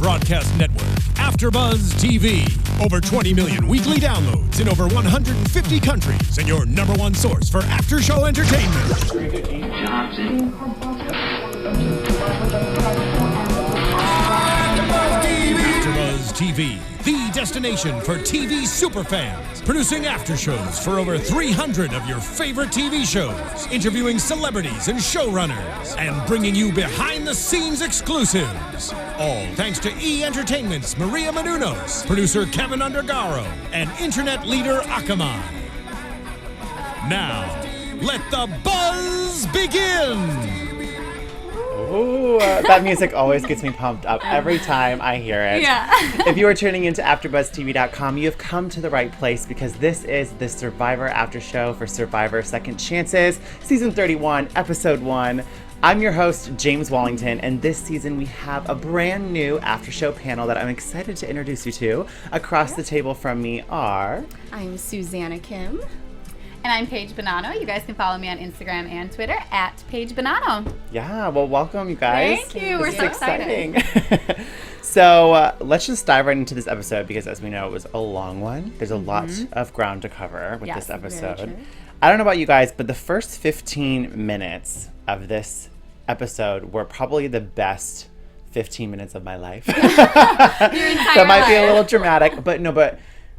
broadcast network, AFTERBUZZ TV. Over 20 million weekly downloads in over 150 countries, and your number one source for after-show entertainment. AFTERBUZZ TV, the destination for TV superfans. Producing after shows for over 300 of your favorite TV shows. Interviewing celebrities and showrunners. And bringing you behind-the-scenes exclusives. All thanks to E! Entertainment's Maria Menounos, producer Kevin Undergaro, and internet leader Akamai. Now, let the buzz begin! Ooh, that music always gets me pumped up every time I hear it. Yeah. If you are tuning into AfterBuzzTV.com, you have come to the right place because this is the Survivor After Show for Survivor Second Chances, Season 31, Episode 1. I'm your host, James Wallington, and this season we have a brand new after show panel that I'm excited to introduce you to. Across the table from me are... I'm Susannah Kim. And I'm Paige Bonanno. You guys can follow me on Instagram and Twitter at Paige Bonanno. Yeah, well, welcome, you guys. Thank you. We're so excited. So let's just dive right into this episode because, as we know, it was a long one. There's a lot of ground to cover with this episode. I don't know about you guys, but the first 15 minutes of this episode were probably the best 15 minutes of my life. That might be a little dramatic, but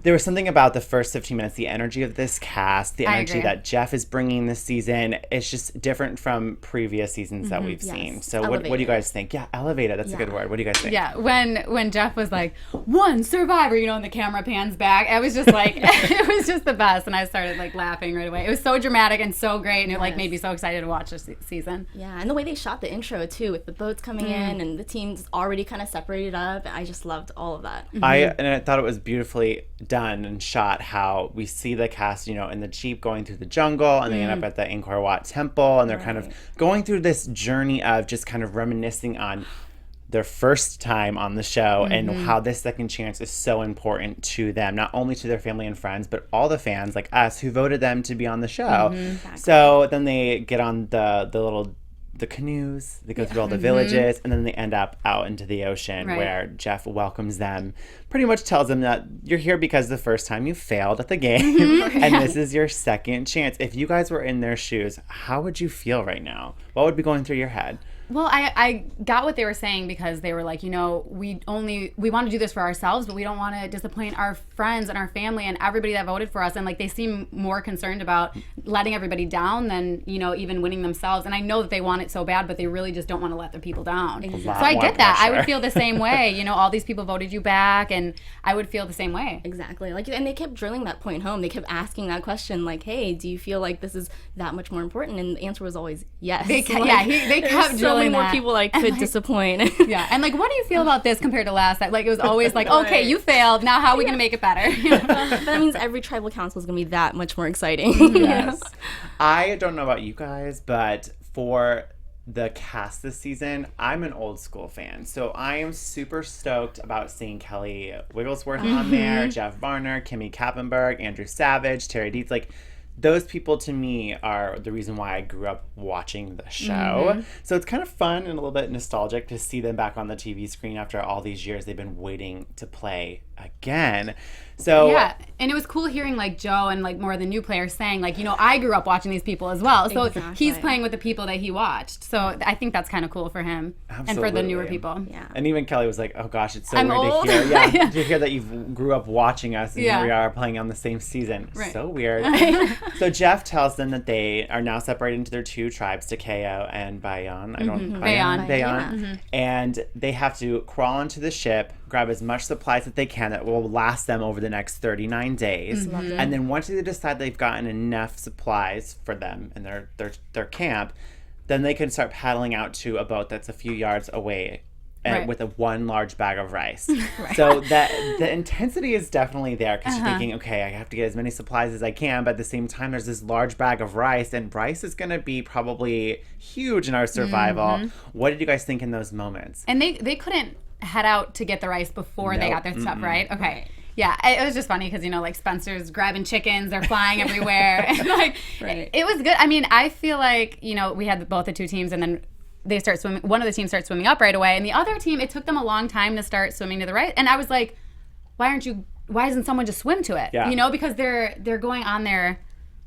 there was something about the first 15 minutes, the energy of this cast, the energy that Jeff is bringing this season. It's just different from previous seasons that we've seen. So what do you guys think? Yeah, elevated. That's a good word. What do you guys think? Yeah, when Jeff was like, one survivor, and the camera pans back, I was just like, it was just the best. And I started like laughing right away. It was so dramatic and so great. And it like made me so excited to watch this season. Yeah, and the way they shot the intro too, with the boats coming in and the teams already kind of separated up. I just loved all of that. I thought it was beautifully done and shot how we see the cast, in the Jeep going through the jungle and they end up at the Angkor Wat temple and they're kind of going through this journey of just kind of reminiscing on their first time on the show and how this second chance is so important to them, not only to their family and friends, but all the fans like us who voted them to be on the show. Exactly. So then they get on the canoes, they go through all the villages, and then they end up out into the ocean where Jeff welcomes them, pretty much tells them that you're here because the first time you failed at the game, and this is your second chance. If you guys were in their shoes, how would you feel right now? What would be going through your head? Well, I got what they were saying because they were like, we want to do this for ourselves, but we don't want to disappoint our friends and our family and everybody that voted for us. And like they seem more concerned about letting everybody down than, even winning themselves. And I know that they want it so bad, but they really just don't want to let their people down. Exactly. So I get that. I would feel the same way. All these people voted you back, and I would feel the same way. Exactly. And they kept drilling that point home. They kept asking that question, like, hey, do you feel like this is that much more important? And the answer was always yes. They kept drilling many more people I could disappoint. Yeah, and what do you feel about this compared to last time? It was always like, okay, you failed. Now how are we going to make it better? That means every tribal council is going to be that much more exciting. Yes. I don't know about you guys, but for the cast this season, I'm an old school fan. So I am super stoked about seeing Kelly Wigglesworth on there, Jeff Varner, Kimmy Kappenberg, Andrew Savage, Terry Dietz. Those people to me are the reason why I grew up watching the show. So it's kind of fun and a little bit nostalgic to see them back on the TV screen after all these years they've been waiting to play again. So yeah, and it was cool hearing Joe and more of the new players saying I grew up watching these people as well. So he's playing with the people that he watched. So I think that's kind of cool for him and for the newer people. Yeah. And even Kelly was like, "Oh gosh, it's so weird to hear. To hear that you grew up watching us and here we are playing on the same season. Right. So weird." So Jeff tells them that they are now separated into their two tribes, Takeo and Bayon. Bayon. And they have to crawl onto the ship, grab as much supplies that they can that will last them over the next 39 days. And then once they decide they've gotten enough supplies for them and their camp, then they can start paddling out to a boat that's a few yards away with one large bag of rice. So that the intensity is definitely there because you're thinking, okay, I have to get as many supplies as I can, but at the same time there's this large bag of rice, and rice is going to be probably huge in our survival. What did you guys think in those moments? And they couldn't head out to get the rice before they got their stuff, right? Okay. Yeah, it was just funny because, Spencer's grabbing chickens, they're flying everywhere. And it was good. I mean, I feel like, we had both the two teams, and then they start swimming. One of the teams starts swimming up right away, and the other team, it took them a long time to start swimming to the right. And I was like, why isn't someone just swim to it? Yeah. You know, because they're going on their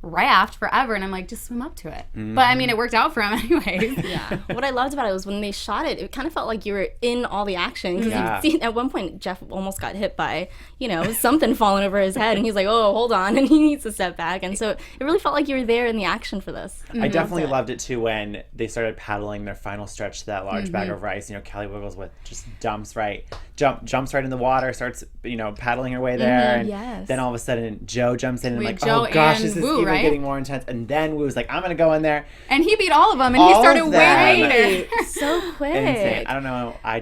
raft forever, and I'm like, just swim up to it. But I mean, it worked out for him anyways. Yeah. What I loved about it was when they shot it, it kind of felt like you were in all the action, because you see at one point Jeff almost got hit by, you know, something falling over his head, and he's like, oh, hold on, and he needs to step back. And so it really felt like you were there in the action for this. I definitely loved it too when they started paddling their final stretch to that large bag of rice. You know, Kelly Wigglesworth just jumps right in the water, starts, you know, paddling her way there, and then all of a sudden Joe jumps in and like, oh gosh, this is even getting more intense. And then Woo's like, I'm gonna go in there, and he beat all of them, and he started way later. So quick. Insane. I don't know. I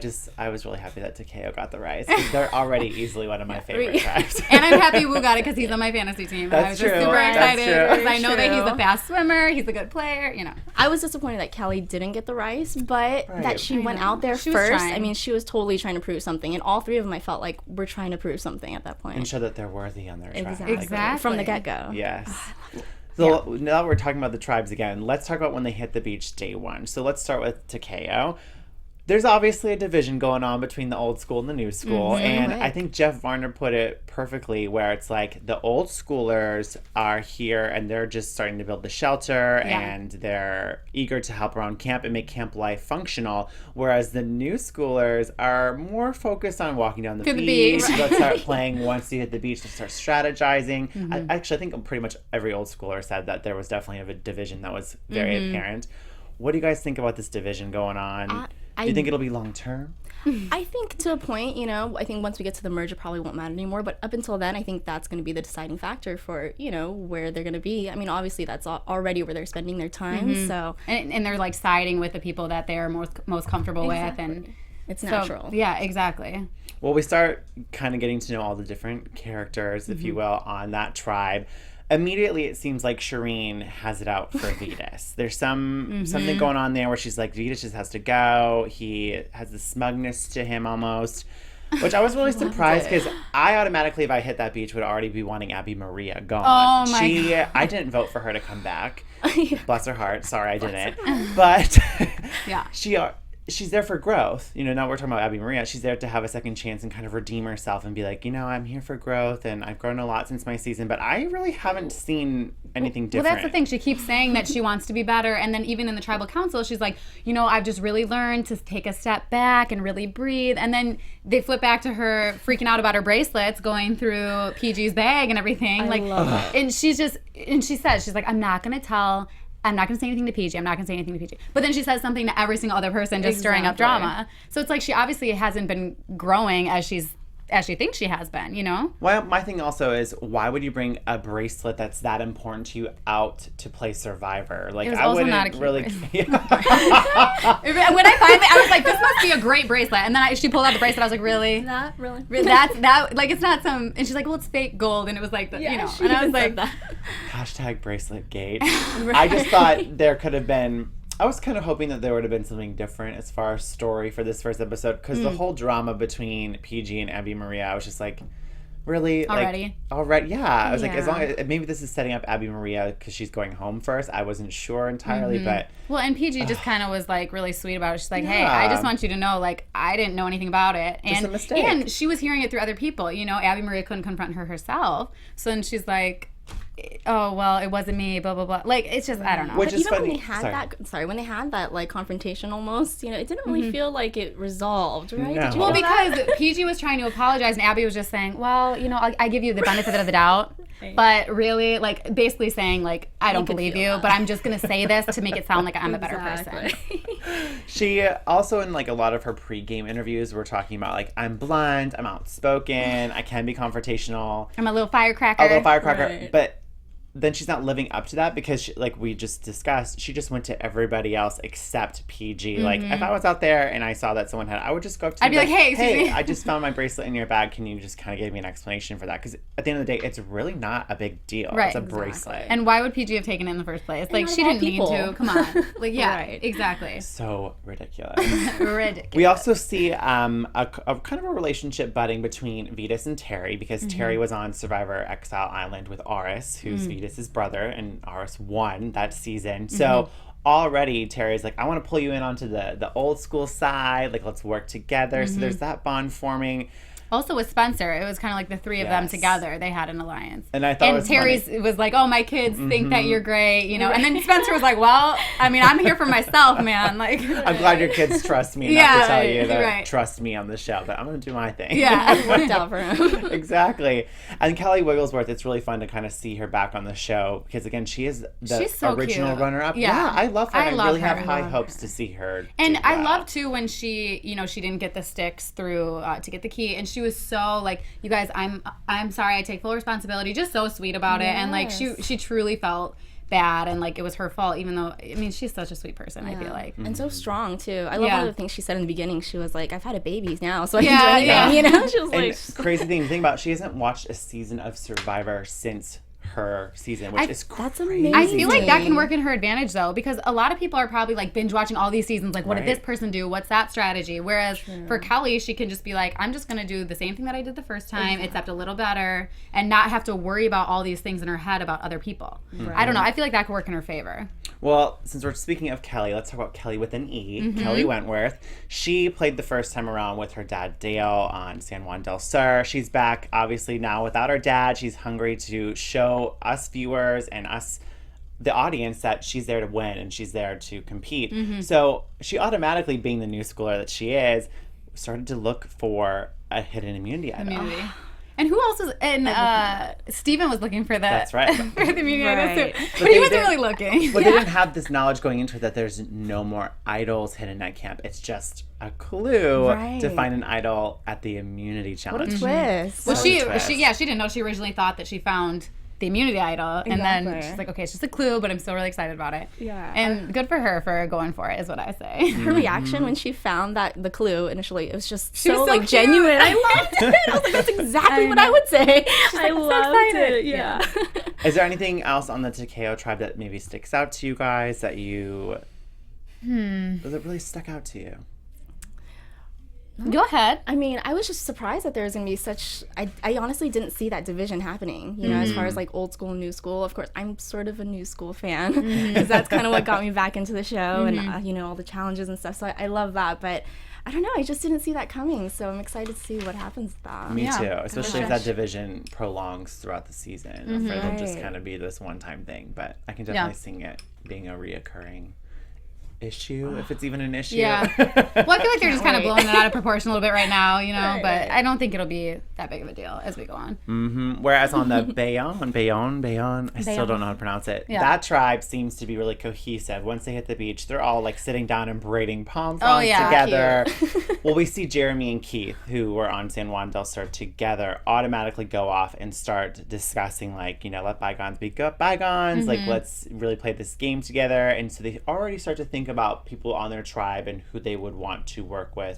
was really happy that Takeo got the rice. They're already easily one of my favorite tribes. And I'm happy Woo got it because he's on my fantasy team. That's I was true. just super excited because I know true. that he's a fast swimmer. He's a good player. You know. I was disappointed that Kelly didn't get the rice, but that she went out there first. I mean, she was totally trying to prove something, and all three of them, I felt like, were trying to prove something at that point And show that they're worthy on their tribe. Exactly. From the get-go. Yes. So now that we're talking about the tribes again, let's talk about when they hit the beach day one. So let's start with Takeo. There's obviously a division going on between the old school and the new school. And I think Jeff Varner put it perfectly, where it's like the old schoolers are here and they're just starting to build the shelter and they're eager to help around camp and make camp life functional. Whereas the new schoolers are more focused on walking down the beach. Let's start playing once you hit the beach to start strategizing. I think pretty much every old schooler said that there was definitely a division that was very apparent. What do you guys think about this division going on? Do you think it'll be long term? I think to a point, you know, I think once we get to the merge, it probably won't matter anymore. But up until then, I think that's going to be the deciding factor for, you know, where they're going to be. I mean, obviously, that's already where they're spending their time. So and they're like siding with the people that they're most comfortable with. And it's natural. So, yeah, exactly. Well, we start kind of getting to know all the different characters, if you will, on that tribe. Immediately, it seems like Shireen has it out for Vetus. There's something going on there where she's like, Vetus just has to go. He has the smugness to him almost, which I was really surprised because I automatically, if I hit that beach, would already be wanting Abby Maria gone. Oh my God. I didn't vote for her to come back. Bless her heart. Sorry, I didn't. But she's there for growth. You know, now we're talking about Abby Maria. She's there to have a second chance and kind of redeem herself and be like, you know, I'm here for growth and I've grown a lot since my season, but I really haven't seen anything different. Well, that's the thing. She keeps saying that she wants to be better. And then even in the tribal council, she's like, you know, I've just really learned to take a step back and really breathe. And then they flip back to her freaking out about her bracelets going through PG's bag and everything. I love it. And she says, she's like, I'm not going to say anything to PG. I'm not going to say anything to PG. But then she says something to every single other person, just stirring up drama. So it's like she obviously hasn't been growing as she thinks she has been, you know? Well, my thing also is, why would you bring a bracelet that's that important to you out to play Survivor? Like, I wouldn't not a really. When I finally, I was like, this must be a great bracelet. And then she pulled out the bracelet. I was like, really? That really? That like, it's not some. And she's like, well, it's fake gold, and it was like, you know. And I was like, hashtag bracelet gate. I just thought there could have been. I was kind of hoping that there would have been something different as far as story for this first episode, because the whole drama between PG and Abby Maria, I was just like, really? Already? Yeah. I was like, as long as maybe this is setting up Abby Maria because she's going home first. I wasn't sure entirely, but well, and PG just kind of was like really sweet about it. She's like, hey, I just want you to know, like, I didn't know anything about it, just a mistake. And she was hearing it through other people. You know, Abby Maria couldn't confront her herself, so then she's like, oh, well, it wasn't me, blah, blah, blah. Like, it's just, I don't know. Which but is even funny. when they had that, like, confrontation almost, you know, it didn't really feel like it resolved, right? No. Did you Well, feel that? because PG was trying to apologize, and Abby was just saying, well, you know, I give you the benefit of the doubt, but really, like, basically saying, like, I don't believe you, but I'm just going to say this to make it sound like I'm a better person. She also, in, like, a lot of her pre-game interviews, were talking about, like, I'm blunt, I'm outspoken, I can be confrontational. I'm a little firecracker. Right. But then she's not living up to that because, like we just discussed, she just went to everybody else except PG. Like, if I was out there and I saw that someone had, I would just go up to them. I'd be like, hey, I just found my bracelet in your bag. Can you just kind of give me an explanation for that? Because at the end of the day, it's really not a big deal. Right, it's a bracelet. And why would PG have taken it in the first place? Like, she didn't mean to. Come on. Like, yeah, Right. exactly. So ridiculous. Ridiculous. We also see a kind of a relationship budding between Vetus and Terry, because Terry was on Survivor Exile Island with Aris, who's Vetus's brother, and Aris won that season. So already Terry's like, I want to pull you in onto the old school side. Like, let's work together. So there's that bond forming. Also with Spencer, it was kind of like the three of them together. They had an alliance. And I thought it was Terry's was like, oh, my kids think that you're great, you know. And then Spencer was like, well, I mean, I'm here for myself, man. Like, I'm glad your kids trust me. Not to tell you that trust me on the show, but I'm going to do my thing. Yeah, it worked out for him. Exactly. And Kelly Wigglesworth, it's really fun to kind of see her back on the show because, again, she is the original runner-up. Yeah, I love her. I really have high hopes to see her. And I love, too, when she, you know, she didn't get the sticks through to get the key. And she was so, like, you guys, I'm sorry, I take full responsibility. Just so sweet about it. And, like, she truly felt bad and like it was her fault, even though, I mean, she's such a sweet person. I feel like, and so strong too. I love one of the things she said in the beginning. She was like, I've had a baby now, so I can do anything. You know, she was like, crazy thing to think about, she hasn't watched a season of Survivor since her season, which is crazy. That's amazing. I feel like that can work in her advantage though, because a lot of people are probably like binge watching all these seasons, like what did this person do, what's that strategy, whereas for Kelly, she can just be like, I'm just gonna do the same thing that I did the first time, except a little better, and not have to worry about all these things in her head about other people. I don't know, I feel like that could work in her favor. Well, since we're speaking of Kelly, let's talk about Kelly with an E. Kelly Wentworth. She played the first time around with her dad Dale on San Juan del Sur. She's back, obviously, now without her dad. She's hungry to show us viewers and us, the audience, that she's there to win and she's there to compete. So she automatically, being the new schooler that she is, started to look for a hidden immunity item. And who else was? And Steven was looking for that. That's right. For the immunity item too. But he wasn't really looking. But they didn't have this knowledge going into it that there's no more idols hidden at camp. It's just a clue to find an idol at the immunity challenge. What a twist. Well, she didn't know. She originally thought that she found the immunity idol, and then she's like, okay, it's just a clue, but I'm still really excited about it. And good for her for going for it, is what I say. Her reaction when she found the clue initially, it was just so like genuine. I loved it. I was like, that's exactly what I would say. I loved it. Yeah. Is there anything else on the Takeo tribe that maybe sticks out to you guys that you does it really stuck out to you? Go ahead. I mean, I was just surprised that there was going to be such... I honestly didn't see that division happening, you know, as far as, like, old school, new school. Of course, I'm sort of a new school fan, because that's kind of what got me back into the show and, you know, all the challenges and stuff. So I love that, but... I don't know. I just didn't see that coming, so I'm excited to see what happens with that. Me too, especially if that division prolongs throughout the season. It'll just kind of be this one-time thing, but I can definitely see it being a reoccurring issue, if it's even an issue. Well, I feel like they're just kind of blowing it out of proportion a little bit right now, you know, but I don't think it'll be that big of a deal as we go on. Whereas on the Bayon, I still don't know how to pronounce it. That tribe seems to be really cohesive. Once they hit the beach, they're all like sitting down and braiding palm fronds together. Well, we see Jeremy and Keith, who were on San Juan del Sur together, automatically go off and start discussing, like, you know, let bygones be bygones, like, let's really play this game together. And so they already start to think about people on their tribe and who they would want to work with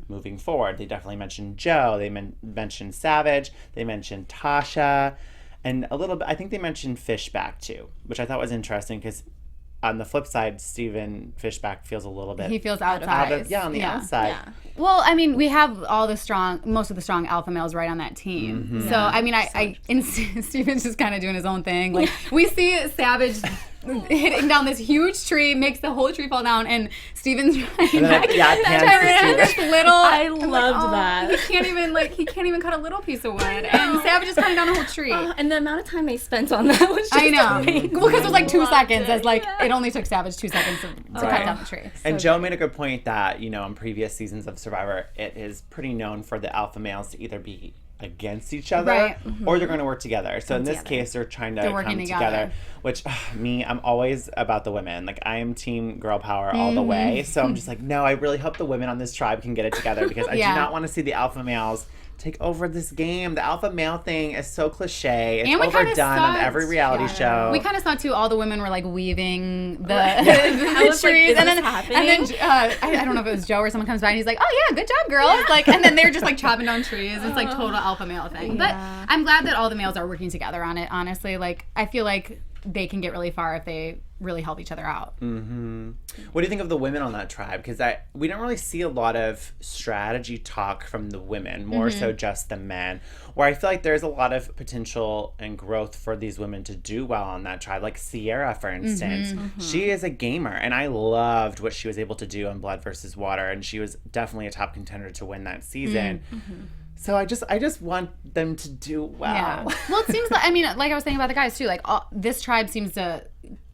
moving forward. They definitely mentioned Joe. They mentioned Savage. They mentioned Tasha. And a little bit, I think they mentioned Fishback too, which I thought was interesting because on the flip side, Steven Fishback feels a little bit... He feels outside. On the outside. Yeah. Well, I mean, we have most of the strong alpha males right on that team. So, I mean, and Steven's just kind of doing his own thing. Like, we see Savage hitting down this huge tree, makes the whole tree fall down, and Steven's running back. This little... I loved that. He can't even cut a little piece of wood. And Savage is cutting down the whole tree. And the amount of time they spent on that was just amazing. Well, because it was like 2 seconds. As like, it only took Savage 2 seconds to cut down the tree. And Joe made a good point that, you know, in previous seasons of Survivor, it is pretty known for the alpha males to either be against each other or they're going to work together. So in this case, they're trying to come together. Which, I'm always about the women. Like, I am team girl power all the way. So I'm just like, no, I really hope the women on this tribe can get it together because I do not want to see the alpha males take over this game. The alpha male thing is so cliche. It's overdone on every reality show. We kind of saw too. All the women were like weaving the trees, and then I don't know if it was Joe or someone comes by and he's like, "Oh yeah, good job, girls!" Like, and then they're just like chopping down trees. It's like total alpha male thing. But I'm glad that all the males are working together on it. Honestly, like I feel like they can get really far if they really help each other out. Mm-hmm. What do you think of the women on that tribe? Because we don't really see a lot of strategy talk from the women, more so just the men, where I feel like there's a lot of potential and growth for these women to do well on that tribe. Like Sierra, for instance, she is a gamer, and I loved what she was able to do on Blood versus Water, and she was definitely a top contender to win that season. So I just want them to do well. Yeah. Well, it seems like, I mean, like I was saying about the guys too, like this tribe seems to,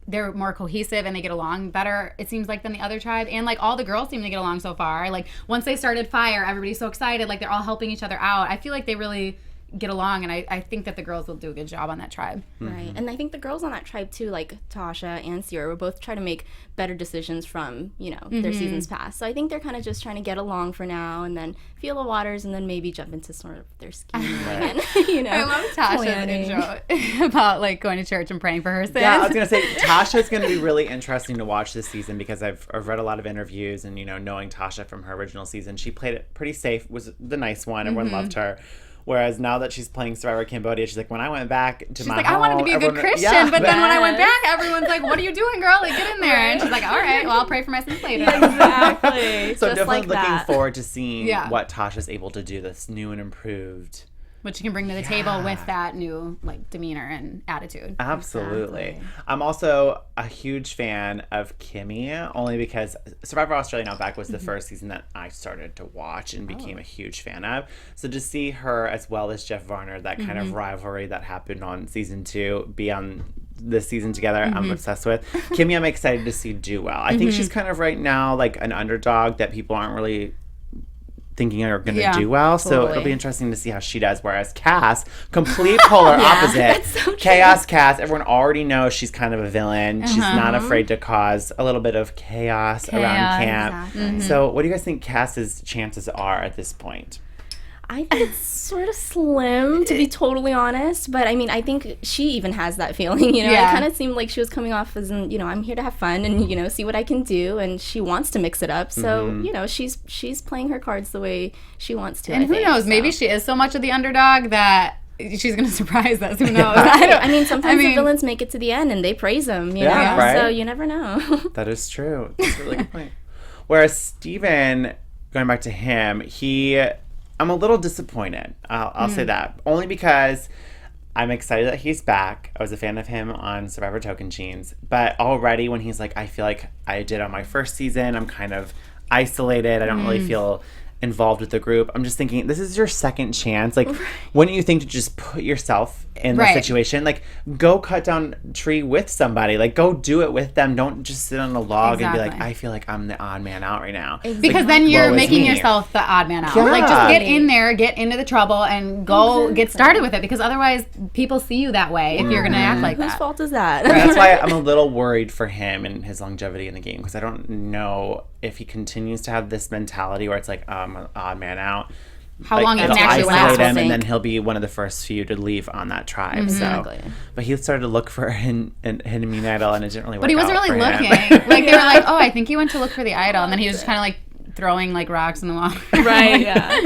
they're more cohesive and they get along better, it seems like, than the other tribe. And like all the girls seem to get along so far. Like once they started Fire, everybody's so excited. Like they're all helping each other out. I feel like they really get along, and I think that the girls will do a good job on that tribe. Right. And I think the girls on that tribe too, like Tasha and Sierra, will both try to make better decisions from, you know, their seasons past. So I think they're kind of just trying to get along for now, and then feel the waters, and then maybe jump into sort of their scheming and, you know, I love Tasha's intro about like going to church and praying for her sins. Yeah, I was gonna say Tasha's gonna be really interesting to watch this season, because I've read a lot of interviews, and you know, knowing Tasha from her original season, she played it pretty safe, was the nice one, everyone loved her. Whereas now that she's playing Survivor Cambodia, she's like, when I went back to my home, I wanted to be a good Christian, but then when I went back, everyone's like, what are you doing, girl? Like, get in there. And she's like, all right, well, I'll pray for my sins later. Exactly. So just definitely like looking forward to seeing what Tasha's able to do that's new and improved. What you can bring to the table with that new like demeanor and attitude. Absolutely. Exactly. I'm also a huge fan of Kimmy, only because Survivor Australia Now Back was the first season that I started to watch and became a huge fan of. So to see her, as well as Jeff Varner, that kind of rivalry that happened on season 2, be on this season together, I'm obsessed with. Kimmy, I'm excited to see do well. I think she's kind of right now like an underdog that people aren't really thinking are going to do well. So it'll be interesting to see how she does. Whereas Cass, complete polar opposite. So Chaos Cass, everyone already knows she's kind of a villain. She's not afraid to cause a little bit of chaos around camp. Exactly. So what do you guys think Cass's chances are at this point? I think it's sort of slim, to be totally honest. But I mean, I think she even has that feeling, you know. It kind of seemed like she was coming off as, you know, I'm here to have fun and, you know, see what I can do. And she wants to mix it up. So, you know, she's playing her cards the way she wants to. And who knows? So. Maybe she is so much of the underdog that she's going to surprise us. Who knows? I mean, sometimes the villains make it to the end and they praise them, you know. Right? So you never know. That is true. That's a really good point. Whereas Steven, going back to him, I'm a little disappointed. I'll say that. Only because I'm excited that he's back. I was a fan of him on Survivor Tocantins. But already when he's like, I feel like I did on my first season, I'm kind of isolated. I don't really feel involved with the group. I'm just thinking, this is your second chance. Like, wouldn't you think to just put yourself in the situation? Like, go cut down a tree with somebody. Like, go do it with them. Don't just sit on a log and be like, I feel like I'm the odd man out right now. Because like, then you're making yourself the odd man out. Like, just get in there, get into the trouble, and go get started with it. Because otherwise, people see you that way if you're going to act like that. Whose fault is that? That's why I'm a little worried for him and his longevity in the game. Because I don't know if he continues to have this mentality where it's like, I'm an odd man out. How long it can actually last, him, and then he'll be one of the first few to leave on that tribe. Exactly. So, but he started to look for an enemy idol, and it didn't really work. But he wasn't out really for looking. him. Like they were like, oh, I think he went to look for the idol, and then he was just kind of like throwing like rocks in the water. Right. Yeah.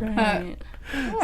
Right.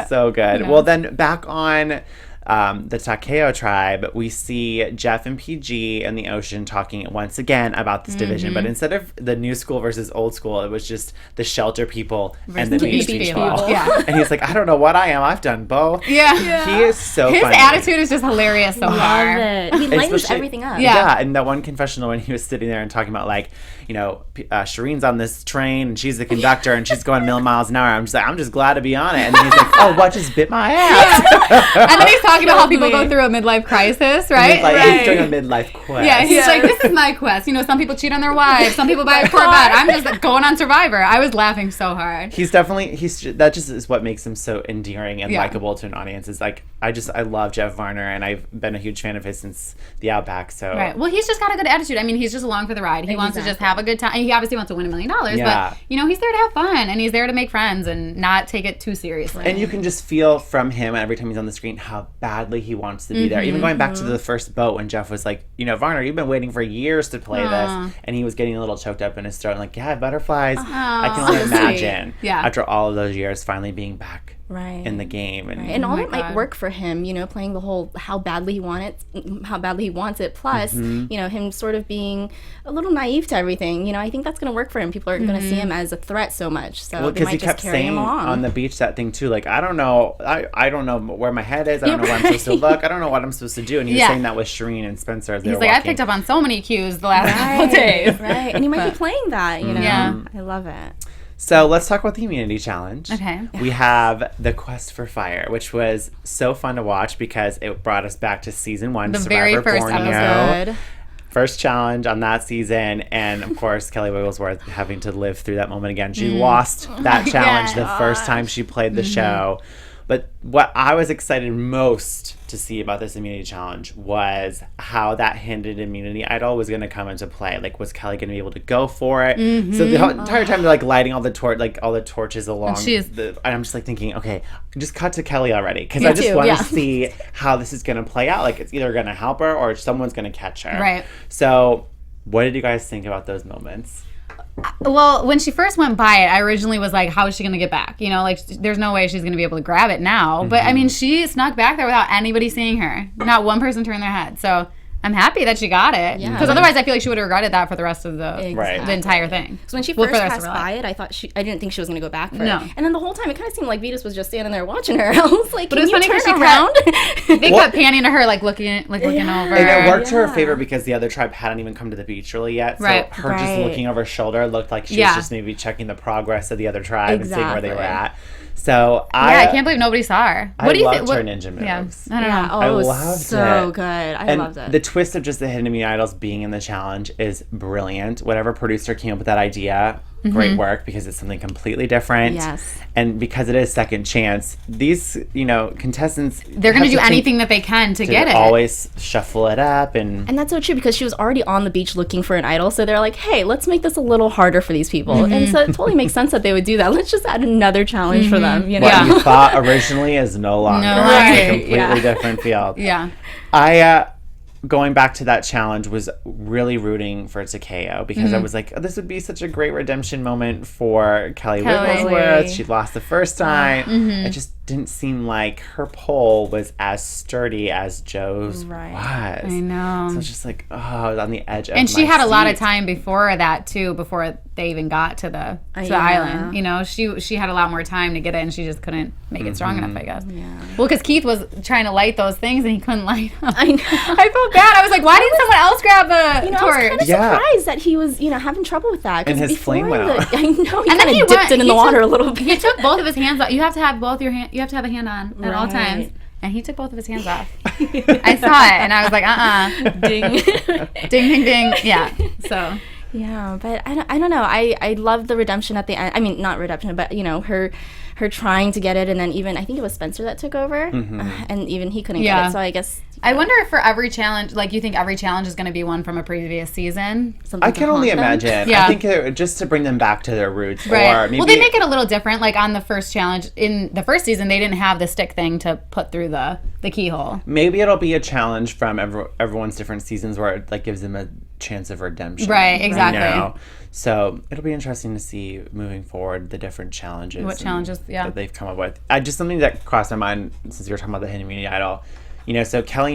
So good. Well, then back on the Takeo tribe, we see Jeff and PG in the ocean talking once again about this division. But instead of the new school versus old school, it was just the shelter people and the beach people. Yeah. And he's like, I don't know what I am. I've done both. Yeah. He is so His funny. attitude is just hilarious so far. Love it. He lightens everything up. Yeah. And that one confessional when he was sitting there and talking about like, you know, Shireen's on this train and she's the conductor and she's going a million miles an hour. I'm just like, I'm just glad to be on it. And then he's like, oh, what just bit my ass? And then he's talking about how people go through a midlife crisis, right? He's doing a midlife quest. Yeah, he's like, this is my quest. You know, some people cheat on their wives, some people buy a Corvette. I'm just going on Survivor. I was laughing so hard. He's definitely, that just is what makes him so endearing and likable to an audience. Is like, I love Jeff Varner, and I've been a huge fan of his since the Outback. So right. Well, he's just got a good attitude. I mean, he's just along for the ride. He wants to just have a good time. He obviously wants to win $1 million, but you know, he's there to have fun, and he's there to make friends and not take it too seriously. And you can just feel from him every time he's on the screen how badly he wants to be there. Even going back to the first boat when Jeff was like, you know, Varner, you've been waiting for years to play this, and he was getting a little choked up in his throat, and like, yeah, butterflies. I can only imagine after all of those years finally being back in the game. And all that might work for him, you know, playing the whole how badly he wants it, plus, you know, him sort of being a little naive to everything. You know, I think that's going to work for him. People are going to see him as a threat so much. So they might just carry him along. On the beach that thing too, like, I don't know where my head is. I don't know where I'm supposed to look. I don't know what I'm supposed to do. And he was saying that with Shireen and Spencer as they were walking. I picked up on so many cues the last couple days. Right. And he might be playing that, you know. Yeah. I love it. So let's talk about the immunity challenge. Okay. We have the Quest for Fire, which was so fun to watch because it brought us back to season 1. The Survivor very first Borneo. episode. First challenge on that season, and of course Kelly Wigglesworth having to live through that moment again. She lost that challenge the first time she played the show. But what I was excited most to see about this immunity challenge was how that hidden immunity idol was going to come into play. Like, was Kelly going to be able to go for it? So the whole entire time they're like lighting all the torches along. And I'm just like thinking, okay, just cut to Kelly already, because I just want to see how this is going to play out. Like, it's either going to help her or someone's going to catch her. Right. So, what did you guys think about those moments? Well, when she first went by it, I originally was like, how is she going to get back? You know, like, there's no way she's going to be able to grab it now. But, I mean, she snuck back there without anybody seeing her. Not one person turned their head. So I'm happy that she got it. Because otherwise, I feel like she would have regretted that for the rest of the entire thing. So when she first passed by it, I didn't think she was going to go back for it. And then the whole time, it kind of seemed like Vetus was just standing there watching her. I was like, but it was funny because she around? They kept panning to her, like looking over. And it worked to her favor because the other tribe hadn't even come to the beach really yet. So her just looking over her shoulder looked like she was just maybe checking the progress of the the tribe and seeing where they were at. So I can't believe nobody saw her. What do you think? Her ninja moves. Yeah, I don't know. I loved it. So good. I loved it. The twist of just the hidden immunity idols being in the challenge is brilliant. Whatever producer came up with that idea, great work, because it's something completely different. Yes. And because it is second chance, these, contestants, they're going to do anything that they can to get it. Always shuffle it up. And that's so true, because she was already on the beach looking for an idol. So they're like, hey, let's make this a little harder for these people. And so it totally makes sense that they would do that. Let's just add another challenge for them. You know? What you thought originally is no longer. It's a completely different field. Going back to that challenge was really rooting for Takeo, because I was like, this would be such a great redemption moment for Kelly Wigglesworth. She lost the first time. It just didn't seem like her pole was as sturdy as Joe's was. I know. So it's just like, I was on the edge of my And she had seat. a lot of time before that, too, before they even got to the island. You know, she had a lot more time to get it, and she just couldn't make it strong enough, I guess. Well, because Keith was trying to light those things, and he couldn't light them. I know. I felt bad. I was like, why didn't someone else grab the torch? I was kind of surprised that he was, having trouble with that. And his flame went out. I know. He kind of dipped it in the water a little bit. He took both of his hands off. You have to have both your hands. You have to have a hand on at all times. And he took both of his hands off. I saw it, and I was like, ding, ding, ding, ding. Yeah. So. Yeah, but I don't know. I love the redemption at the end. I mean, not redemption, but her trying to get it, and then even I think it was Spencer that took over, and even he couldn't get it. So I guess I wonder if for every challenge, like, you think every challenge is going to be one from a previous season. I can only imagine. I think just to bring them back to their roots, right? Or maybe they make it a little different. Like on the first challenge in the first season, they didn't have the stick thing to put through the keyhole. Maybe it'll be a challenge from everyone's different seasons where it like gives them a chance of redemption. Right, exactly. So it'll be interesting to see moving forward the different challenges. What challenges, that they've come up with. Just something that crossed my mind since you were talking about the hidden immunity idol. So Kelly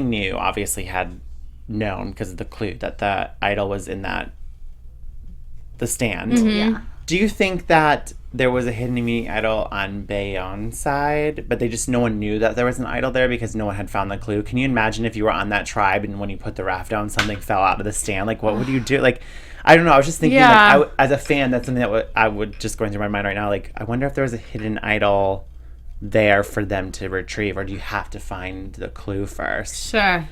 had known because of the clue that the idol was in the stand. Yeah. Do you think that there was a hidden immunity idol on Bayonne's side, but no one knew that there was an idol there because no one had found the clue? Can you imagine if you were on that tribe and when you put the raft down, something fell out of the stand? Like, what would you do? Like, I don't know. I was just thinking, as a fan, that's something that I would just going through my mind right now. Like, I wonder if there was a hidden idol there for them to retrieve, or do you have to find the clue first? Sure. I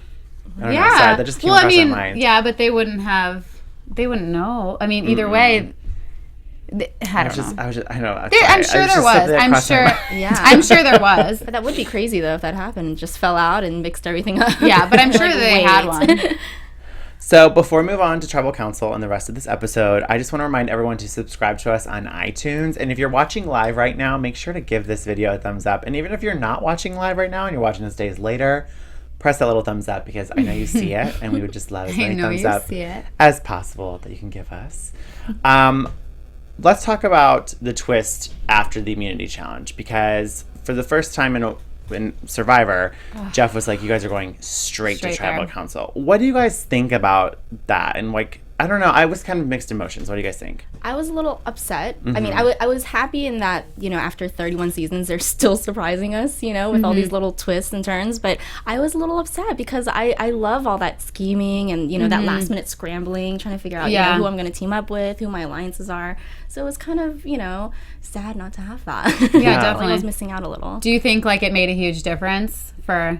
don't know. Sorry, that just came across my mind. Yeah, but they wouldn't know. I mean, either way. I don't know. I know. I'm sure there was. I'm sure there was. But that would be crazy though if that happened and just fell out and mixed everything up. Yeah, but I'm sure they had one. So before we move on to Tribal Council and the rest of this episode, I just want to remind everyone to subscribe to us on iTunes. And if you're watching live right now, make sure to give this video a thumbs up. And even if you're not watching live right now and you're watching this days later, press that little thumbs up because I know you see it, and we would just love as many thumbs up as possible that you can give us. Let's talk about the twist after the immunity challenge, because for the first time in Survivor, Jeff was like, you guys are going straight to tribal council. What do you guys think about that? And like, I don't know. I was kind of mixed emotions. What do you guys think? I was a little upset. I mean, I was happy in that, you know, after 31 seasons, they're still surprising us, you know, with all these little twists and turns. But I was a little upset because I love all that scheming and, you know, that last minute scrambling, trying to figure out you know, who I'm going to team up with, who my alliances are. So it was kind of, you know, sad not to have that. Yeah, definitely. I was missing out a little. Do you think like it made a huge difference for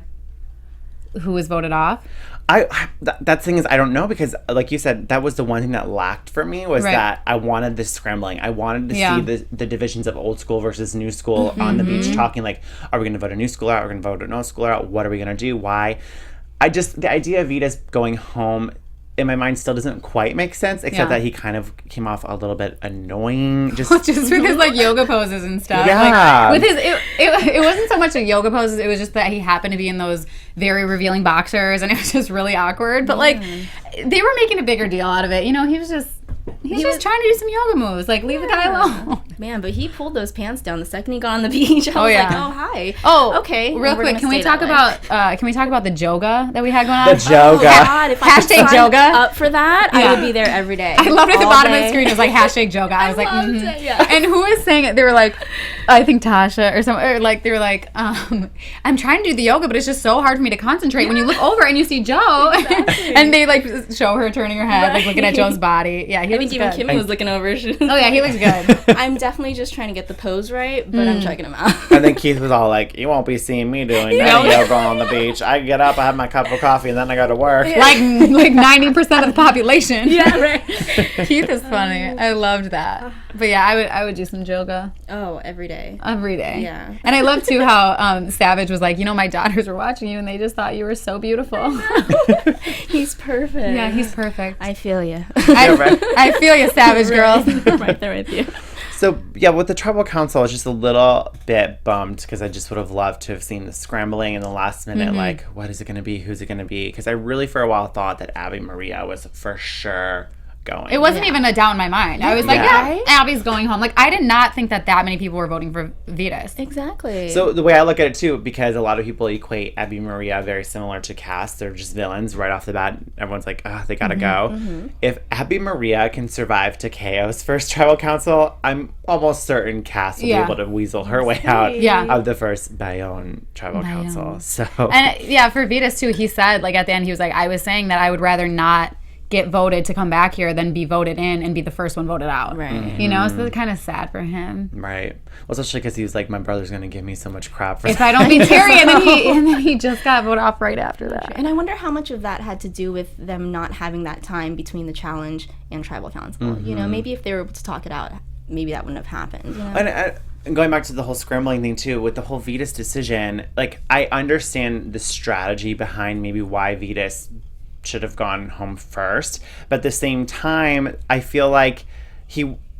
who was voted off? That thing is, I don't know, because like you said, that was the one thing that lacked for me was that I wanted this scrambling. I wanted to see the divisions of old school versus new school on the beach talking like, are we going to vote a new school out? Are we going to vote an old school out? What are we going to do? Why? The idea of Vitas going home in my mind still doesn't quite make sense, except that he kind of came off a little bit annoying. Just with his like yoga poses and stuff. Yeah. Like, with his, it wasn't so much the yoga poses. It was just that he happened to be in those very revealing boxers, and it was just really awkward. But like, they were making a bigger deal out of it. You know, he was just trying to do some yoga moves. Like, leave the guy alone. Man, but he pulled those pants down the second he got on the beach. I was like, oh, hi. Oh, okay. Real quick, can we talk about the joga that we had going on? The joga. Oh, God, if I could Hashtag sign joga. up for that, I would be there every day. I loved it at the bottom of the screen. It was like hashtag joga. I was like, it, yeah. And who was saying it? They were like, I think Tasha or something. Or like they were like, I'm trying to do the yoga, but it's just so hard for me to concentrate when you look over and you see Joe, and they like show her turning her head, like looking at Joe's body. Yeah, I think even Kimmy was looking over. Oh yeah, he looks good. I'm definitely just trying to get the pose right, but I'm checking him out. And then Keith was all like, you won't be seeing me doing any yoga on the beach. I get up, I have my cup of coffee, and then I go to work. Like 90% of the population. Yeah, right. Keith is funny. I loved that. But yeah, I would do some yoga. Oh, every day. Every day. Yeah. And I love too how Savage was like, you know, my daughters were watching you and they just thought you were so beautiful. He's perfect. Yeah, he's perfect. I feel you. I feel you, Savage girls. Right there with you. So, yeah, with the tribal council, I was just a little bit bummed because I just would have loved to have seen the scrambling in the last minute, like, what is it going to be? Who's it going to be? Because I really, for a while, thought that Abby Maria was for sure going. It wasn't even a doubt in my mind. I was like, Abby's going home. Like, I did not think that many people were voting for Vitas. Exactly. So the way I look at it, too, because a lot of people equate Abby Maria very similar to Cass. They're just villains right off the bat. Everyone's like, they gotta go. If Abby Maria can survive to KO's first tribal council, I'm almost certain Cass will be able to weasel her way out of the first Bayonne tribal council. So And for Vitas, too, he said, like, at the end, he was like, I was saying that I would rather not get voted to come back here than be voted in and be the first one voted out. Right. You know, so it's kind of sad for him. Right. Well, especially because he was like, my brother's going to give me so much crap for if I don't beat Terry, and then he just got voted off right after that. And I wonder how much of that had to do with them not having that time between the challenge and tribal council. You know, maybe if they were able to talk it out, maybe that wouldn't have happened. You know? And going back to the whole scrambling thing too, with the whole Vitas decision, like, I understand the strategy behind maybe why Vitas should have gone home first, but at the same time, I feel like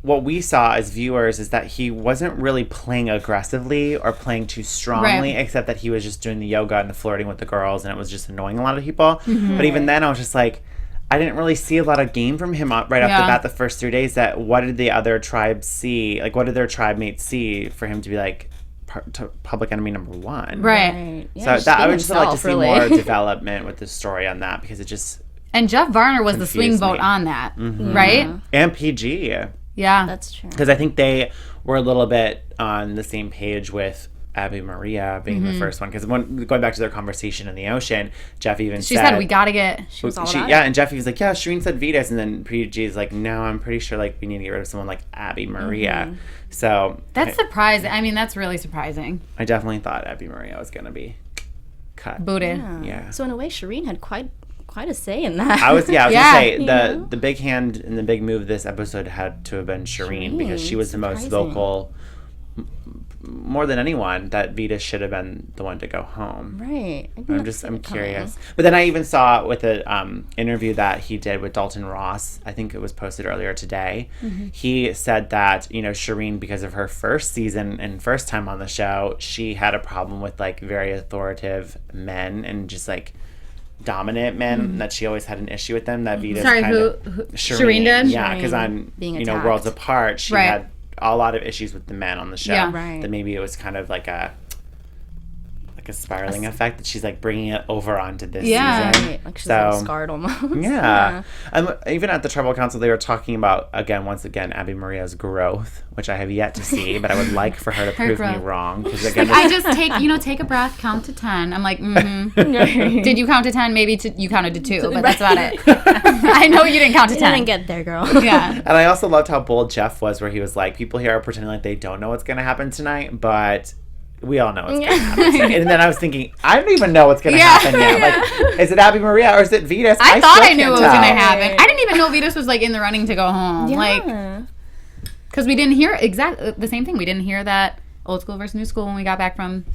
what we saw as viewers is that he wasn't really playing aggressively or playing too strongly, except that he was just doing the yoga and the flirting with the girls, and it was just annoying a lot of people. But even then, I was just like, I didn't really see a lot of game from him right off the bat the first 3 days. That what did the other tribes see? Like, what did their tribe mates see for him to be like public enemy number one? Right. Yeah, so I would just like to see more development with the story on that, because it just and Jeff Varner was the swing vote on that, right? And PG. Yeah, that's true. Because I think they were a little bit on the same page with Abby Maria being the first one. Because going back to their conversation in the ocean, Jeff even said we gotta get. She was all about it. And Jeff was like, Shireen said Vitas, and then PG is like, no, I'm pretty sure like we need to get rid of someone like Abby Maria. So that's surprising. I mean, that's really surprising. I definitely thought Abby Maria was gonna be cut. Booted. Yeah. So in a way, Shireen had quite a say in that. I was gonna say the big hand and the big move this episode had to have been Shireen, because she was the most vocal, more than anyone, that Vitas should have been the one to go home. Right. I'm curious. But then I even saw with the interview that he did with Dalton Ross, I think it was posted earlier today, he said that, you know, Shireen, because of her first season and first time on the show, she had a problem with like very authoritative men and just like dominant men, that she always had an issue with them, that Vitas Shireen did? Yeah, because on Worlds Apart, she had a lot of issues with the men on the show. Yeah. That maybe it was kind of like a like a spiraling effect that she's like bringing it over onto this season. Right. Like she's like scarred almost. Yeah. Even at the Tribal Council, they were talking about, once again, Abby Maria's growth, which I have yet to see, but I would like for her to prove me wrong. Because again, I just take a breath, count to 10. I'm like, Did you count to 10? Maybe you counted to 2, but that's about it. I know you didn't count to 10. You didn't get there, girl. Yeah. And I also loved how bold Jeff was, where he was like, people here are pretending like they don't know what's going to happen tonight, but we all know what's going to happen tonight. And then I was thinking, I don't even know what's going to happen yet. Like, is it Abby Maria or is it Vetus? I thought I knew what was going to happen. I didn't even know Vetus was like in the running to go home. Yeah. Like, because we didn't hear exactly the same thing. We didn't hear that old school versus new school when we got back from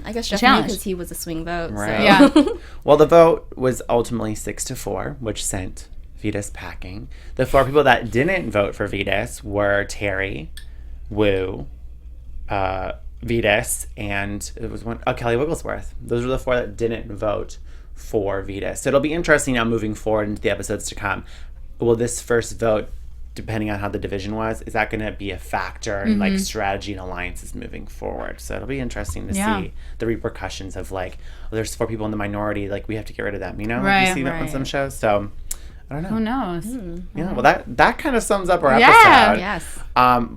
I guess Jeff knew because he was a swing vote. Right. So. Yeah. Well, the vote was ultimately 6-4, which sent Vetus packing. The 4 people that didn't vote for Vetus were Terry, Wu, Vetus, and it was Kelly Wigglesworth. Those were the 4 that didn't vote for Vetus. So it'll be interesting now moving forward into the episodes to come. Will this first vote, depending on how the division was, is that going to be a factor in like strategy and alliances moving forward? So it'll be interesting to see the repercussions of like, there's 4 people in the minority, like we have to get rid of them, you know? Right, like you see that on some shows. So I don't know. Who knows? Yeah, well that kind of sums up our episode. Yes.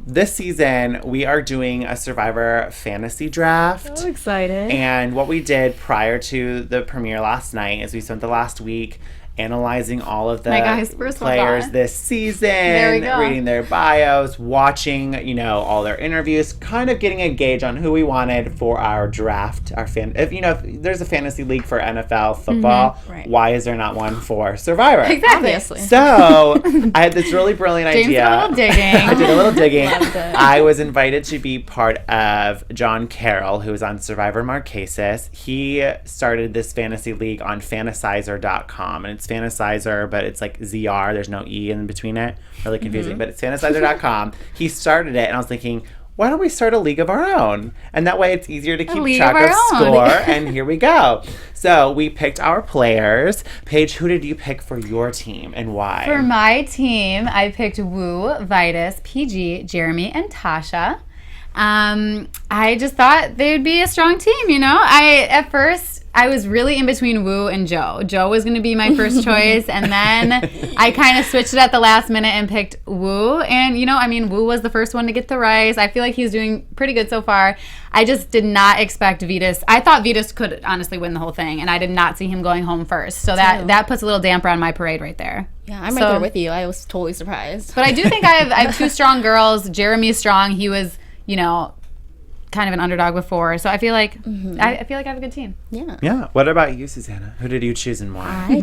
This season we are doing a Survivor fantasy draft. So excited. And what we did prior to the premiere last night is we spent the last week analyzing all of the players this season, reading their bios, watching, all their interviews, kind of getting a gauge on who we wanted for our draft, if there's a fantasy league for NFL football, why is there not one for Survivor? Exactly. Obviously. So I had this really brilliant idea. I did a little digging. I was invited to be part of John Carroll, who is on Survivor Marquesas. He started this fantasy league on fantasizer.com, and it's Fantasizer, but it's like ZR. There's no E in between it. Really confusing, but it's fantasizer.com. He started it, and I was thinking, why don't we start a league of our own? And that way it's easier to keep track of score. And here we go. So we picked our players. Paige, who did you pick for your team and why? For my team, I picked Wu, Vitus, PG, Jeremy, and Tasha. I just thought they would be a strong team, At first, I was really in between Wu and Joe. Joe was going to be my first choice, and then I kind of switched it at the last minute and picked Wu. And, Wu was the first one to get the rice. I feel like he's doing pretty good so far. I just did not expect Vetus. I thought Vetus could honestly win the whole thing, and I did not see him going home first. So that puts a little damper on my parade right there. Yeah, I'm right there with you. I was totally surprised. But I do think I have 2 strong girls. Jeremy's strong. He was, kind of an underdog before, so I feel like I have a good team. Yeah. What about you, Susannah? Who did you choose and why?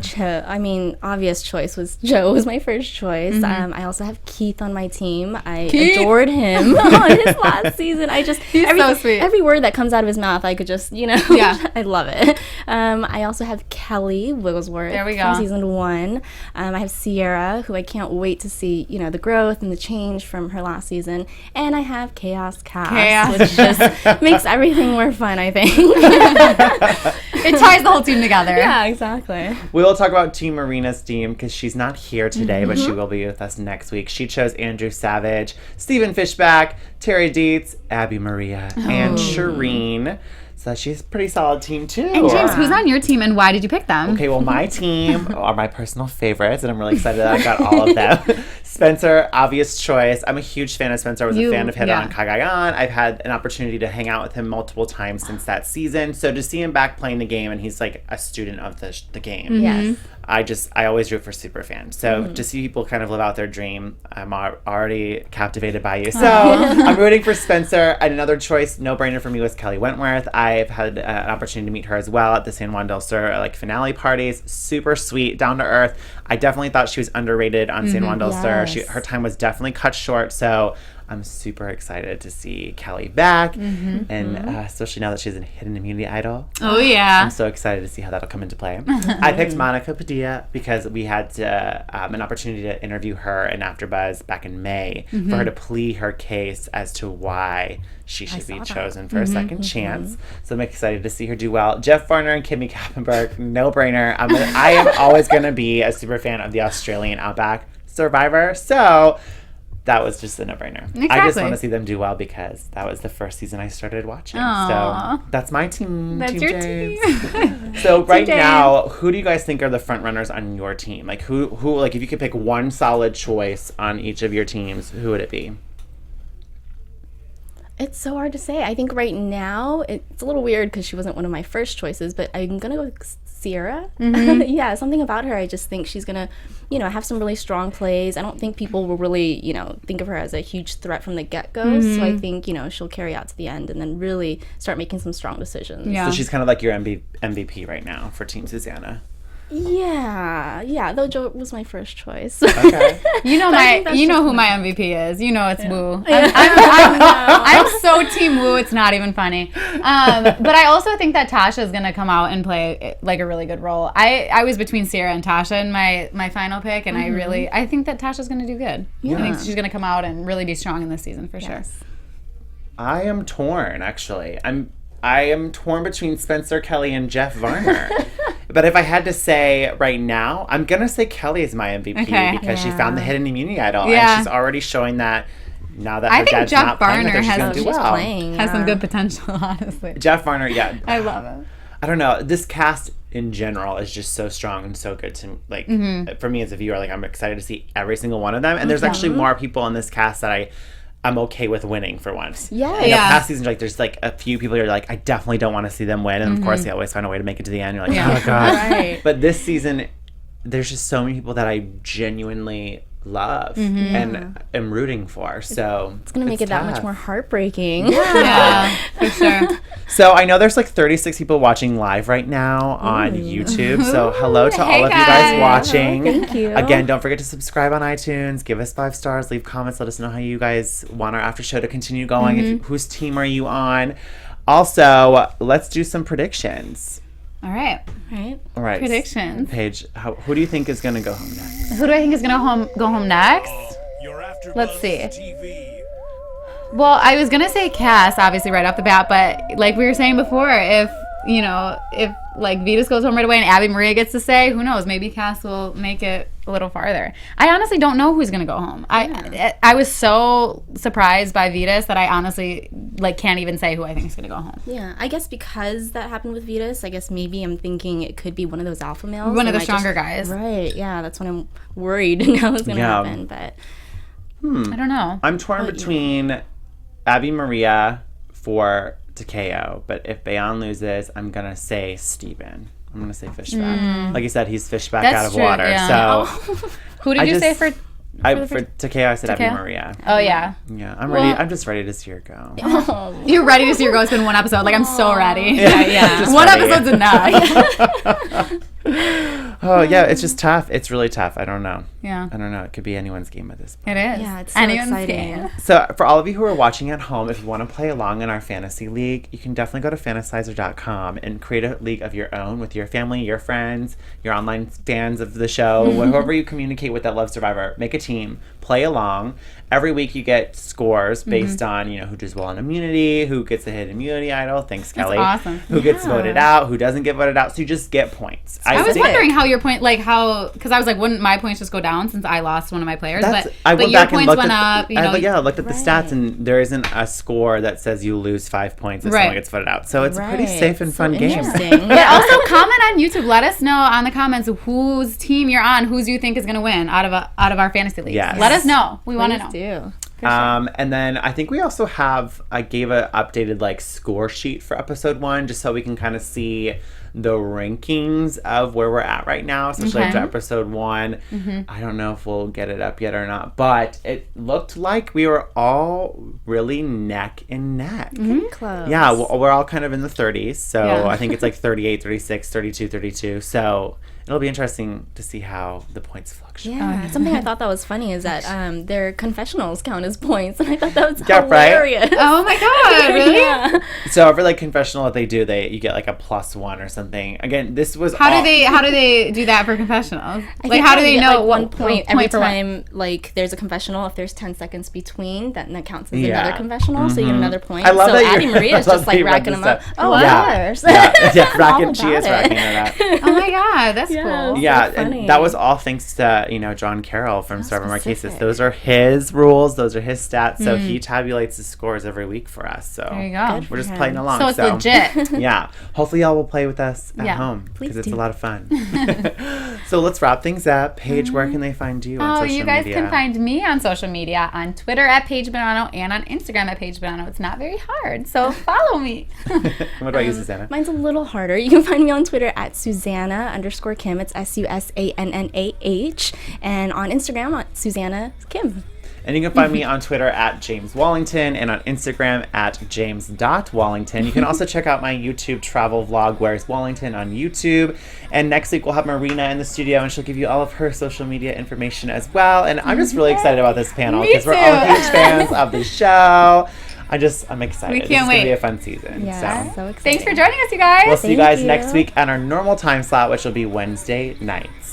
Obvious choice was Joe was my first choice. I also have Keith on my team. I adored him on his last season. He's so sweet. Every word that comes out of his mouth, I could just I love it. I also have Kelly Wigglesworth from season 1. I have Sierra, who I can't wait to see the growth and the change from her last season, and I have Chaos Cass, which just makes everything more fun, I think. It ties the whole team together. Yeah, exactly. We will talk about Team Marina's team because she's not here today, but she will be with us next week. She chose Andrew Savage, Stephen Fishback, Terry Dietz, Abby Maria, and Shireen. So she's a pretty solid team, too. And James, who's on your team, and why did you pick them? Okay, well, my team are my personal favorites, and I'm really excited that I got all of them. Spencer, obvious choice. I'm a huge fan of Spencer. I was a fan of him on Cagayan. I've had an opportunity to hang out with him multiple times since that season. So to see him back playing the game, and he's like a student of the game. Yes. I always root for Superfans. So to see people kind of live out their dream, I'm already captivated by you. So I'm rooting for Spencer. And another choice, no-brainer for me, was Kelly Wentworth. I've had an opportunity to meet her as well at the San Juan del Sur finale parties. Super sweet, down to earth. I definitely thought she was underrated on San Juan del Sur. Her time was definitely cut short. So I'm super excited to see Kelly back, and especially now that she's a hidden immunity idol. Oh, yeah. I'm so excited to see how that'll come into play. I picked Monica Padilla because we had an opportunity to interview her in AfterBuzz back in May for her to plead her case as to why she should be chosen for a second chance. So I'm excited to see her do well. Jeff Varner and Kimmy Kappenberg, no-brainer. I am always going to be a super fan of the Australian Outback Survivor. So that was just a no-brainer. Exactly. I just want to see them do well because that was the first season I started watching. Aww. So that's my team. That's your team. So right now, who do you guys think are the front runners on your team? Like who like if you could pick one solid choice on each of your teams, who would it be? It's so hard to say. I think right now it's a little weird because she wasn't one of my first choices, but I'm gonna go with Sierra. Mm-hmm. Yeah, something about her. I just think she's gonna, have some really strong plays. I don't think people will really, think of her as a huge threat from the get-go. Mm-hmm. So I think, she'll carry out to the end and then really start making some strong decisions. Yeah. So she's kind of like your MVP right now for Team Susannah. Yeah. Though Joe was my first choice. Okay. You know who my MVP is. It's Woo. I'm so Team Woo. It's not even funny. But I also think that Tasha is gonna come out and play like a really good role. I was between Sierra and Tasha in my final pick, and I think that Tasha's gonna do good. Yeah. I think she's gonna come out and really be strong in this season for sure. I am torn actually. I am torn between Spencer Kelly and Jeff Varner. But if I had to say right now, I'm going to say Kelly is my MVP because she found the hidden immunity idol. And she's already showing that now that her dad's not playing with her, she's going to do well. Has some good potential, honestly. Jeff Varner, yeah. I love it. I don't know. This cast in general is just so strong and so good to, like, for me as a viewer, like, I'm excited to see every single one of them. And there's actually more people in this cast that I'm okay with winning for once. Yeah. Past seasons, like, there's, like, a few people you're like, I definitely don't want to see them win. And, of course, they always find a way to make it to the end. You're like, oh, God. Right. But this season, there's just so many people that I genuinely love and am rooting for. So it's going to make it that much more heartbreaking. Yeah, for sure. So I know there's like 36 people watching live right now on YouTube. So hello to all of you guys watching. Thank you. Again, don't forget to subscribe on iTunes. Give us 5 stars. Leave comments. Let us know how you guys want our after show to continue going. Whose team are you on? Also, let's do some predictions. All right. Predictions. Paige, who do you think is going to go home next? Who do I think is going to go home next? Let's see. Well, I was going to say Cass, obviously, right off the bat. But like we were saying before, if like Vetus goes home right away and Abby Maria gets to stay, who knows? Maybe Cass will make it a little farther. I honestly don't know who's going to go home. I was so surprised by Vetus that I honestly can't even say who I think is going to go home. Yeah, I guess because that happened with Vetus, I guess maybe I'm thinking it could be one of those alpha males. One of the stronger guys. Right, yeah, that's what I'm worried now is going to happen. But I don't know. I'm torn between Abby Maria for Takeo, but if Bayon loses, I'm going to say Steven. I'm going to say Fishback. Like you said, he's Fishback out of water. Yeah. So who did you say for Takeo, I said Abby Maria. Oh, yeah. Yeah, I'm ready. I'm just ready to see her go. You're ready to see her go? It's been one episode. Like, I'm so ready. Yeah. One episode's enough. Oh, yeah, it's just tough. It's really tough. I don't know. Yeah. I don't know. It could be anyone's game at this point. It is. Yeah, it's so exciting. So for all of you who are watching at home, if you want to play along in our fantasy league, you can definitely go to fantasizer.com and create a league of your own with your family, your friends, your online fans of the show, whoever you communicate with that love Survivor. Make a team. Play along. Every week you get scores based on, who does well in immunity, who gets the hidden immunity idol. Thanks, Kelly. That's awesome. Who gets voted out, who doesn't get voted out. So you just get points. I was wondering how your point, because I was like, wouldn't my points just go down since I lost one of my players? But your points went up. I looked at the stats, and there isn't a score that says you lose 5 points if someone gets voted out. So it's a pretty safe and fun game. But also comment on YouTube. Let us know on the comments whose team you're on, whose you think is going to win out of our fantasy league. Yes. Let us know. We want to know. Do. Sure. And then I think we also I gave an updated score sheet for episode 1 just so we can kind of see the rankings of where we're at right now, especially after episode 1. I don't know if we'll get it up yet or not, but it looked like we were all really neck and neck. Close. Yeah, we're all kind of in the 30s, so I think it's 38, 36, 32, 32. So it'll be interesting to see how the points fluctuate. Yeah, something I thought that was funny is that their confessionals count as points, and I thought that was hilarious. Right? Oh my god, really? Yeah. So every confessional that they do, you get a +1 or something. Again, this was how do they do that for confessionals? How do they know at one point every time there's a confessional, if there's 10 seconds between, that counts as another confessional, so you get another point. I love so that Abby Maria is just racking them up. Oh, yeah, racking. She is racking it up. Oh my god, that's cool. Yeah, and that was all thanks to, John Carroll from Survivor Marquesas. Those are his rules. Those are his stats. So he tabulates the scores every week for us. So there you go. We're just playing along. So it's legit. Yeah. Hopefully y'all will play with us at home because it's a lot of fun. So let's wrap things up. Paige, where can they find you on social media? You guys can find me on social media, on Twitter at Paige Bonanno and on Instagram at Paige Bonanno. It's not very hard, so follow me. What about you, Susannah? Mine's a little harder. You can find me on Twitter at Susannah_Kim. It's SUSANNAH. And on Instagram at Susannah Kim. And you can find me on Twitter at James Wallington and on Instagram at James.Wallington. You can also check out my YouTube travel vlog, Where's Wallington, on YouTube. And next week we'll have Marina in the studio and she'll give you all of her social media information as well. And I'm just really excited about this panel because we're all huge fans of the show. I'm excited. We can't wait. This is going to be a fun season. Yeah, so excited. Thanks for joining us, you guys. We'll see you guys next week at our normal time slot, which will be Wednesday nights.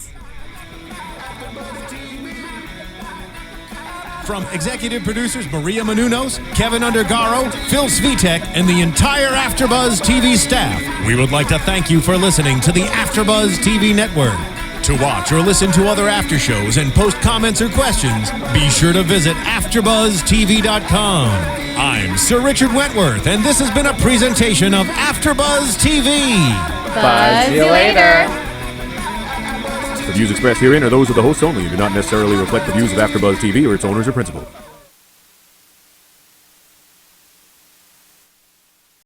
From executive producers Maria Menounos, Kevin Undergaro, Phil Svitek, and the entire AfterBuzz TV staff, we would like to thank you for listening to the AfterBuzz TV network. To watch or listen to other after shows and post comments or questions, be sure to visit AfterBuzzTV.com. I'm Sir Richard Wentworth, and this has been a presentation of AfterBuzz TV. Buzz you later. The views expressed herein are those of the hosts only and do not necessarily reflect the views of AfterBuzz TV or its owners or principals.